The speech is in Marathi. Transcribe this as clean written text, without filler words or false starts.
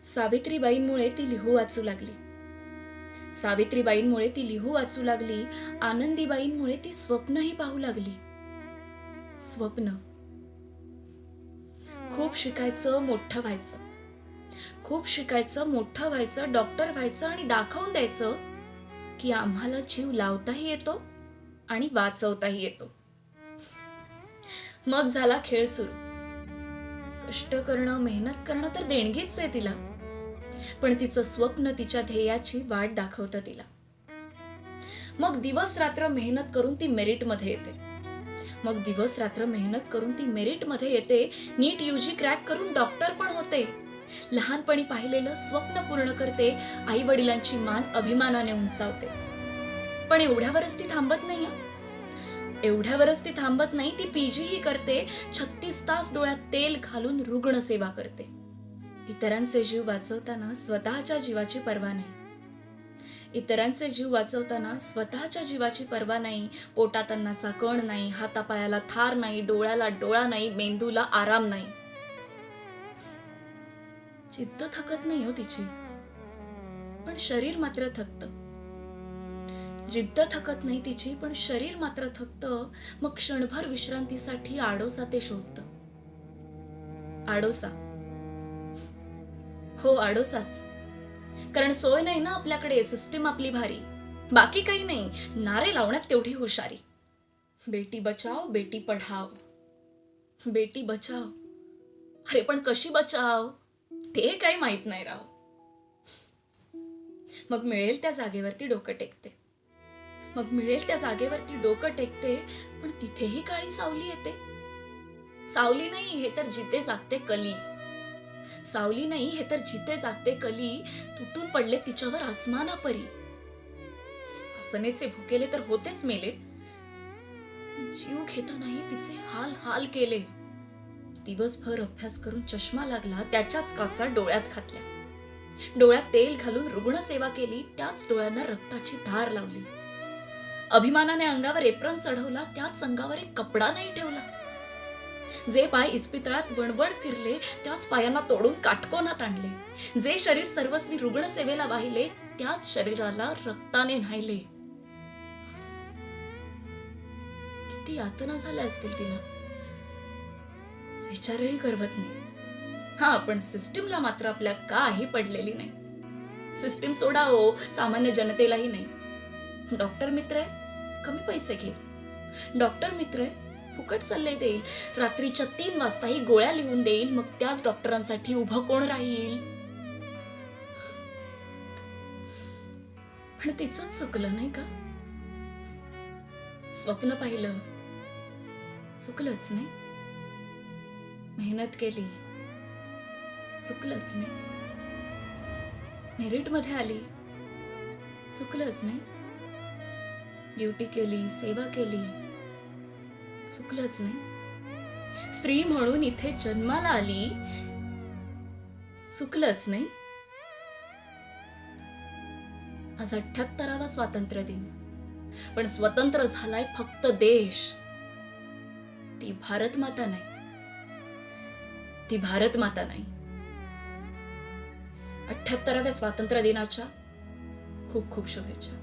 सावित्रीबाईंमुळे ती लिहू वाचू लागली. सावित्रीबाईंमुळे ती लिहू वाचू लागली. आनंदीबाईंमुळे ती स्वप्नही पाहू लागली. स्वप्न. खूप शिकायचं, मोठं व्हायचं. खूप शिकायचं, मोठं व्हायचं, डॉक्टर व्हायचं आणि दाखवून द्यायचं की आम्हाला जीव लावताही येतो आणि वाचवताही येतो. मग झाला खेळ सुरू. कष्ट करणं, मेहनत करणं तर देणगीच आहे तिला. पण तिचं स्वप्न, तिच्या ध्येयाची वाट दाखवतं तिला. मग दिवस रात्र मेहनत करून ती मेरिटमध्ये येते. मग दिवस रात्र मेहनत करून ती मेरिटमध्ये येते. नीट यूजी क्रॅक करून डॉक्टर पण होते. लहानपणी पाहिलेलं स्वप्न पूर्ण करते. आई वडिलांची मान अभिमानाने उंचावते. पण एवढ्यावरच ती थांबत नाही. एवढ्यावरच ती थांबत नाही. ती पीजी ही करते. 36 तास डोळ्यात तेल घालून रुग्णसेवा करते. इतरांचे जीव वाचवताना स्वतःच्या जीवाची पर्वा नाही. इतरांचे जीव वाचवताना स्वतःच्या जीवाची पर्वा नाही. पोटात अन्नाचा कण नाही, हातापायाला थार नाही, डोळ्याला डोळा नाही, मेंदूला आराम नाही. जिद्द थकत नाही हो तिची, पण शरीर मात्र थकतं. जिद्द थकत नाही तिची, पण शरीर मात्र थकतं. मग क्षणभर विश्रांतीसाठी आडोसा ते शोधतं. आडोसा. हो, आडोसाच. कारण सोय नाही ना आपल्याकडे, सिस्टीम आपली भारी. बाकी काही नाही, नारे लावण्यात तेवढी हुशारी. बेटी बचाओ, बेटी पढाओ. बेटी बचाओ. अरे पण कशी बचाव ते काही माहित नाही राव. मग मिळेल त्या जागेवरती डोकं टेकते. मग मिळेल त्या जागेवरती डोकं टेकते. पण तिथेही काळी सावली येते. सावली नाही, हे तर जिथे जागते कली. सावली नाही, हे तर जिथे जागते कली. तुटून पडले तिच्यावर आसमाना परी. हसनेचे भुकेले तर होतेच मेले. जीव घेतानाही तिचे हाल हाल केले. दिवसभर अभ्यास करून चष्मा लागला, त्याच्याच काचा डोळ्यात घातल्या. डोळ्यात तेल घालून रुग्णसेवा केली, त्याच डोळ्यांना रक्ताची धार लावली. अभिमानाने अंगावर एप्रन चढवला, त्याच अंगावर एक कपडा नाही ठेवला. जे पाय इस्पितळात वणवण फिरले, त्याच पायांना तोडून काटकोनात आणले. जे शरीर सर्वस्वी रुग्णसेवेला वाहिले, त्याच शरीराला रक्ताने न्हायले. किती यातना झाल्या असतील तिला, विचारही करवत नाही. हा, पण सिस्टीमला मात्र आपल्या काही पडलेली नाही. सिस्टीम सोडा हो, सामान्य जनतेलाही नाही. डॉक्टर मित्र आहे, कमी पैसे घेईल. डॉक्टर मित्र आहे, फुकट सल्ले देईल. रात्रीच्या 3 वाजताही गोळ्या लिहून देईल. मग त्याच डॉक्टरांसाठी उभं कोण राहील? पण तिचंच चुकलं नाही का? स्वप्न पाहिलं, चुकलंच नाही. मेहनत केली, चुकलंच नाही. मेरिटमध्ये आली, चुकलंच नाही. ड्युटी केली, सेवा केली, चुकलंच नाही. स्त्री म्हणून इथे जन्माला आली, चुकलंच नाही. आज 78वा स्वातंत्र्य दिन. पण स्वतंत्र झालाय फक्त देश. ती भारत माता नाही. ती भारत माता नाही. 78व्या स्वातंत्र्य दिनाच्या खूप खूप शुभेच्छा.